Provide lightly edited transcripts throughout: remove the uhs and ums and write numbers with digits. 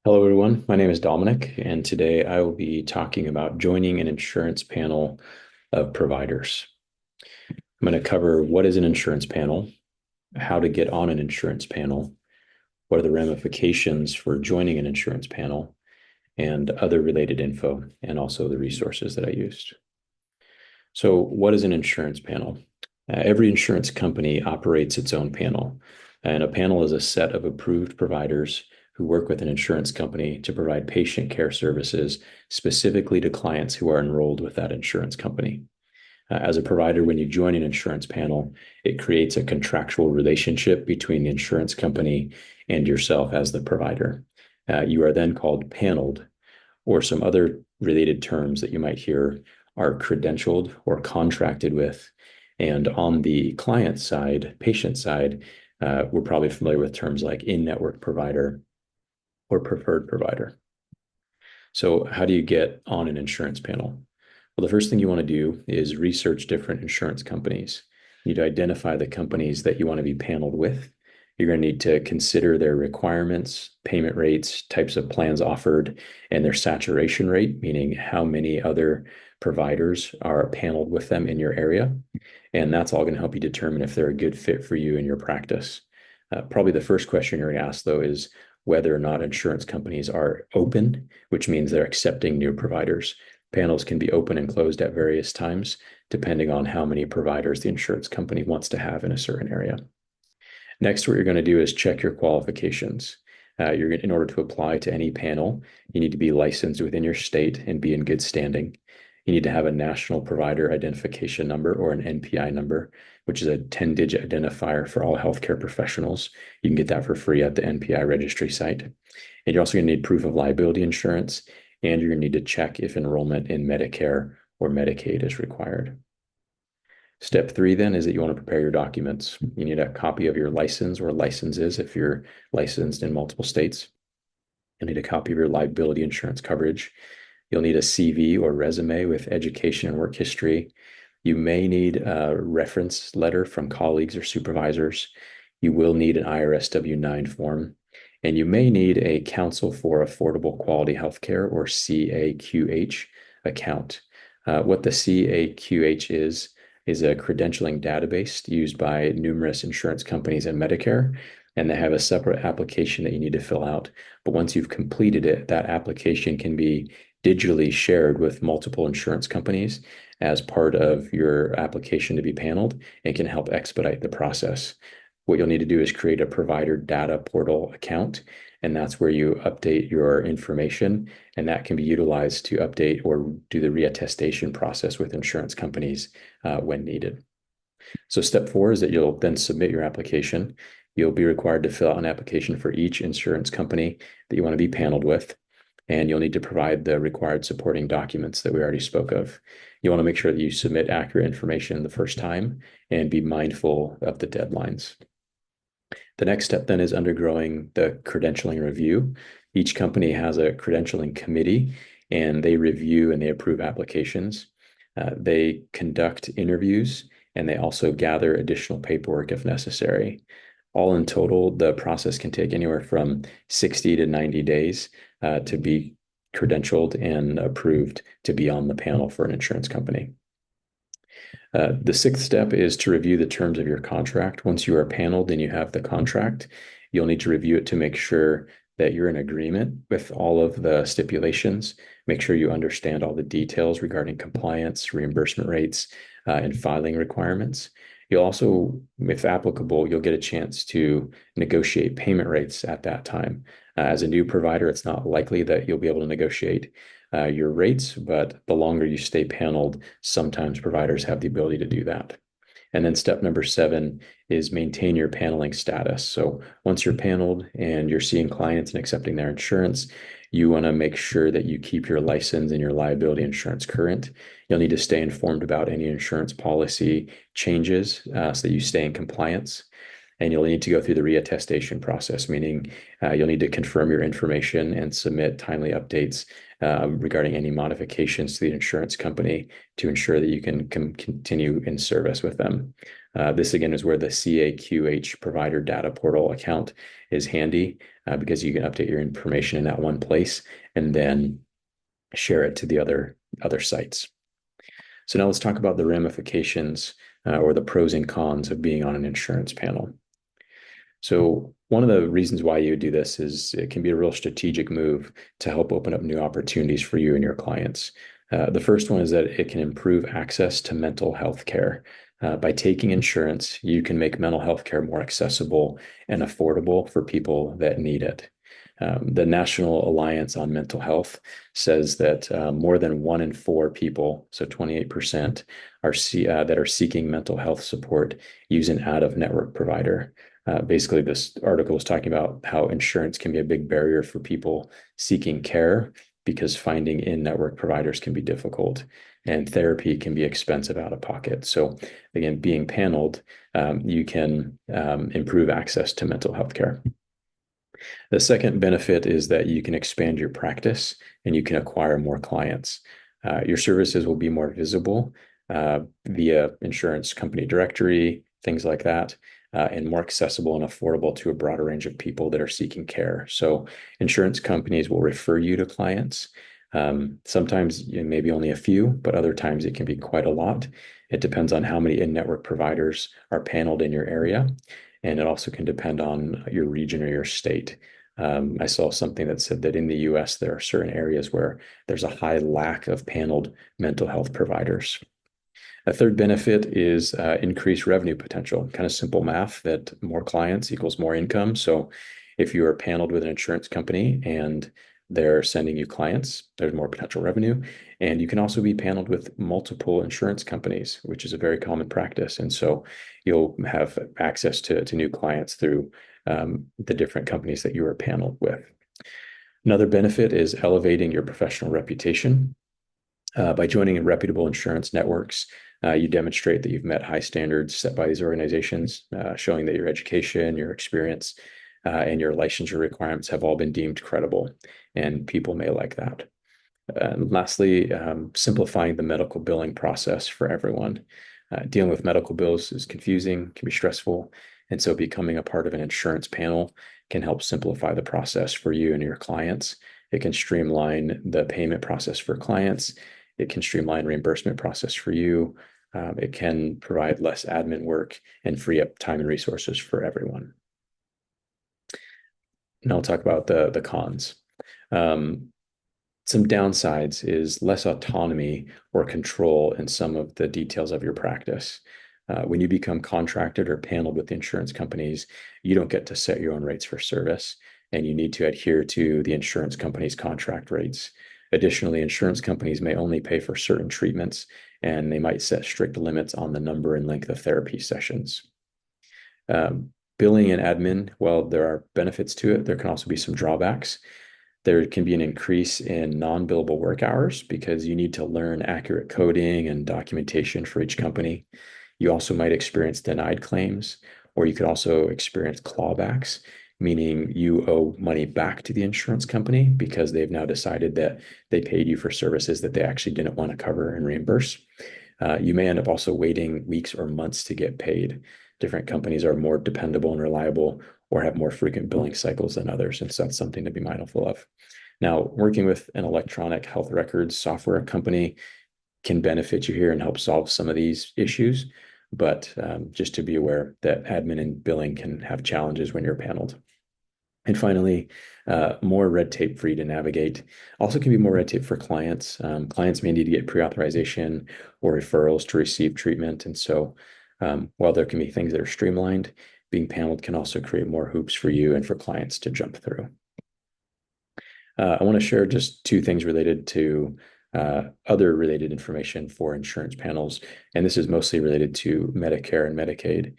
Hello, everyone. My name is Dominic, and today I will be talking about joining an insurance panel of providers. I'm going to cover what is an insurance panel, how to get on an insurance panel, what are the ramifications for joining an insurance panel, and other related info, and also the resources that I used. So, what is an insurance panel? Every insurance company operates its own panel, and a panel is a set of approved providers who work with an insurance company to provide patient care services specifically to clients who are enrolled with that insurance company. As a provider, when you join an insurance panel, it creates a contractual relationship between the insurance company and yourself as the provider. You are then called paneled, or some other related terms that you might hear are credentialed or contracted with. And on the client side, patient side, we're probably familiar with terms like in-network provider or preferred provider. So, how do you get on an insurance panel? Well, the first thing you want to do is research different insurance companies. You need to identify the companies that you want to be paneled with. You're going to need to consider their requirements, payment rates, types of plans offered, and their saturation rate, meaning how many other providers are paneled with them in your area. And that's all going to help you determine if they're a good fit for you in your practice. Probably the first question you're going to ask, though, is whether or not insurance companies are open, which means they're accepting new providers. Panels can be open and closed at various times, depending on how many providers the insurance company wants to have in a certain area. Next, what you're going to do is check your qualifications. In order to apply to any panel, you need to be licensed within your state and be in good standing. You need to have a national provider identification number or an NPI number, which is a 10-digit identifier for all healthcare professionals. You can get that for free at the NPI registry site. And you're also going to need proof of liability insurance, and you're going to need to check if enrollment in Medicare or Medicaid is required. Step three then is that you want to prepare your documents. You need a copy of your license or licenses if you're licensed in multiple states. You'll need a copy of your liability insurance coverage. You'll need a CV or resume with education and work history. You may need a reference letter from colleagues or supervisors. You will need an IRS W-9 form. And you may need a Council for Affordable Quality Healthcare or CAQH account. What the CAQH is a credentialing database used by numerous insurance companies and Medicare, and they have a separate application that you need to fill out. But once you've completed it, that application can be digitally shared with multiple insurance companies as part of your application to be paneled and can help expedite the process. What you'll need to do is create a provider data portal account, and that's where you update your information, and that can be utilized to update or do the reattestation process with insurance companies when needed. So step four is that you'll then submit your application. You'll be required to fill out an application for each insurance company that you want to be paneled with, and you'll need to provide the required supporting documents that we already spoke of. You want to make sure that you submit accurate information the first time and be mindful of the deadlines. The next step then is undergoing the credentialing review. Each company has a credentialing committee, and they review and they approve applications. They conduct interviews, and they also gather additional paperwork if necessary. All in total, the process can take anywhere from 60 to 90 days to be credentialed and approved to be on the panel for an insurance company. The sixth step is to review the terms of your contract. Once you are paneled and you have the contract, you'll need to review it to make sure that you're in agreement with all of the stipulations. Make sure you understand all the details regarding compliance, reimbursement rates, and filing requirements. You'll also, if applicable, you'll get a chance to negotiate payment rates at that time. As a new provider, it's not likely that you'll be able to negotiate your rates, but the longer you stay paneled, sometimes providers have the ability to do that. And then step number seven is maintain your paneling status. So once you're paneled and you're seeing clients and accepting their insurance, you want to make sure that you keep your license and your liability insurance current. You'll need to stay informed about any insurance policy changes so that you stay in compliance. and you'll need to go through the reattestation process, meaning you'll need to confirm your information and submit timely updates regarding any modifications to the insurance company to ensure that you can continue in service with them. This again is where the CAQH provider data portal account is handy because you can update your information in that one place and then share it to the other sites. So now let's talk about the ramifications or the pros and cons of being on an insurance panel. So one of the reasons why you do this is it can be a real strategic move to help open up new opportunities for you and your clients. The first one is that it can improve access to mental health care. By taking insurance, you can make mental health care more accessible and affordable for people that need it. The National Alliance on Mental Health says that more than 1 in 4 people, so 28%, that are seeking mental health support use an out-of-network provider. Basically, this article is talking about how insurance can be a big barrier for people seeking care because finding in-network providers can be difficult and therapy can be expensive out of pocket. So again, being paneled, you can improve access to mental health care. The second benefit is that you can expand your practice and you can acquire more clients. Your services will be more visible via insurance company directory, things like that, and more accessible and affordable to a broader range of people that are seeking care. So insurance companies will refer you to clients. Sometimes maybe only a few, but other times it can be quite a lot. It depends on how many in-network providers are paneled in your area. And it also can depend on your region or your state. I saw something that said that in the US, there are certain areas where there's a high lack of paneled mental health providers. A third benefit is increased revenue potential, kind of simple math that more clients equals more income. So if you are paneled with an insurance company and they're sending you clients, there's more potential revenue. And you can also be paneled with multiple insurance companies, which is a very common practice. And so you'll have access to new clients through the different companies that you are paneled with. Another benefit is elevating your professional reputation. By joining in reputable insurance networks, you demonstrate that you've met high standards set by these organizations, showing that your education, your experience, and your licensure requirements have all been deemed credible, and people may like that. And lastly, simplifying the medical billing process for everyone. Dealing with medical bills is confusing, can be stressful, and so becoming a part of an insurance panel can help simplify the process for you and your clients. It can streamline the payment process for clients. It can streamline reimbursement process for you. It can provide less admin work and free up time and resources for everyone. Now I'll talk about the cons. Some downsides is less autonomy or control in some of the details of your practice. When you become contracted or paneled with insurance companies, you don't get to set your own rates for service, and you need to adhere to the insurance company's contract rates. Additionally, insurance companies may only pay for certain treatments, and they might set strict limits on the number and length of therapy sessions. Billing and admin, while there are benefits to it, there can also be some drawbacks. There can be an increase in non-billable work hours because you need to learn accurate coding and documentation for each company. You also might experience denied claims, or you could also experience clawbacks, meaning you owe money back to the insurance company because they've now decided that they paid you for services that they actually didn't want to cover and reimburse. You may end up also waiting weeks or months to get paid. Different companies are more dependable and reliable or have more frequent billing cycles than others. And so that's something to be mindful of. Now, working with an electronic health records software company can benefit you here and help solve some of these issues. But just to be aware that admin and billing can have challenges when you're paneled. And finally, more red tape for you to navigate. Also can be more red tape for clients. Clients may need to get pre-authorization or referrals to receive treatment. And so while there can be things that are streamlined, being paneled can also create more hoops for you and for clients to jump through. I want to share just 2 things related to other related information for insurance panels, and this is mostly related to Medicare and Medicaid.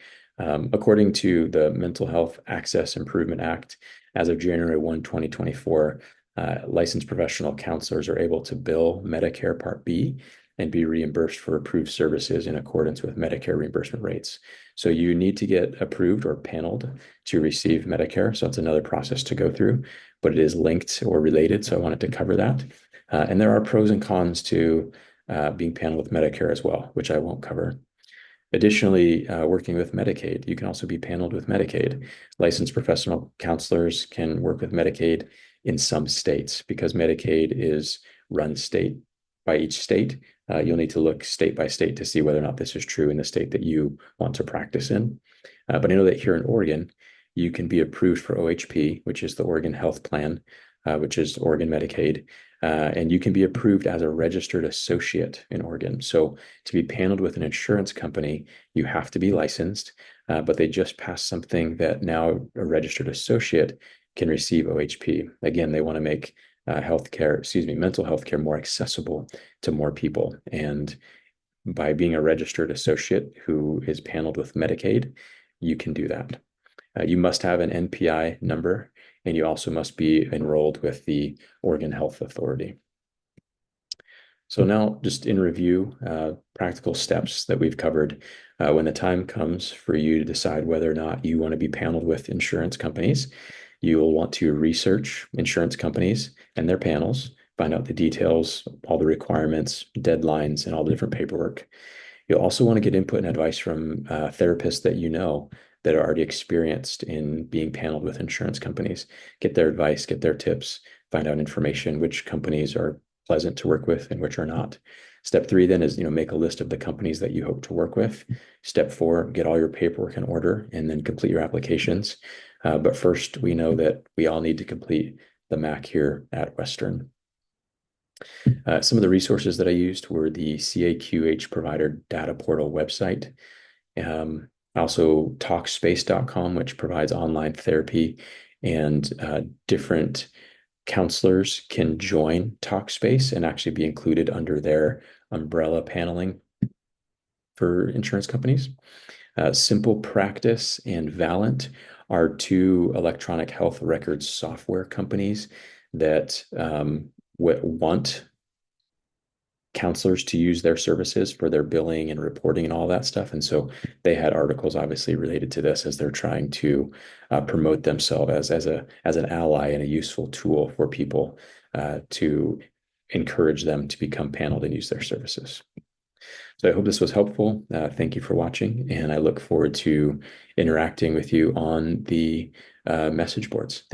According to the Mental Health Access Improvement Act, as of January 1, 2024, licensed professional counselors are able to bill Medicare Part B and be reimbursed for approved services in accordance with Medicare reimbursement rates. So you need to get approved or paneled to receive Medicare. So it's another process to go through, but it is linked or related. So I wanted to cover that. And there are pros and cons to being paneled with Medicare as well, which I won't cover. Additionally, working with Medicaid, you can also be paneled with Medicaid. Licensed professional counselors can work with Medicaid in some states because Medicaid is run state by each state. You'll need to look state by state to see whether or not this is true in the state that you want to practice in. But I know that here in Oregon, you can be approved for OHP, which is the Oregon Health Plan, which is Oregon Medicaid, and you can be approved as a registered associate in Oregon. So to be paneled with an insurance company, you have to be licensed, but they just passed something that now a registered associate can receive OHP. Again, they want to make mental health care more accessible to more people. And by being a registered associate who is paneled with Medicaid, you can do that. You must have an NPI number, and you also must be enrolled with the Oregon Health Authority. So now, just in review, practical steps that we've covered. When the time comes for you to decide whether or not you want to be paneled with insurance companies, you will want to research insurance companies and their panels, find out the details, all the requirements, deadlines, and all the different paperwork. You'll also want to get input and advice from therapists that you know that are already experienced in being paneled with insurance companies. Get their advice, get their tips, find out information, which companies are pleasant to work with and which are not. Step 3 then is, make a list of the companies that you hope to work with. Step 4, get all your paperwork in order and then complete your applications. But first, we know that we all need to complete the MAC here at Western. Some of the resources that I used were the CAQH Provider Data Portal website. Also Talkspace.com, which provides online therapy, and different counselors can join Talkspace and actually be included under their umbrella paneling for insurance companies. Simple Practice and Valent are 2 electronic health records software companies that want counselors to use their services for their billing and reporting and all that stuff. And so they had articles obviously related to this as they're trying to promote themselves as an ally and a useful tool for people to encourage them to become paneled and use their services. So I hope this was helpful. Thank you for watching, and I look forward to interacting with you on the message boards. Thank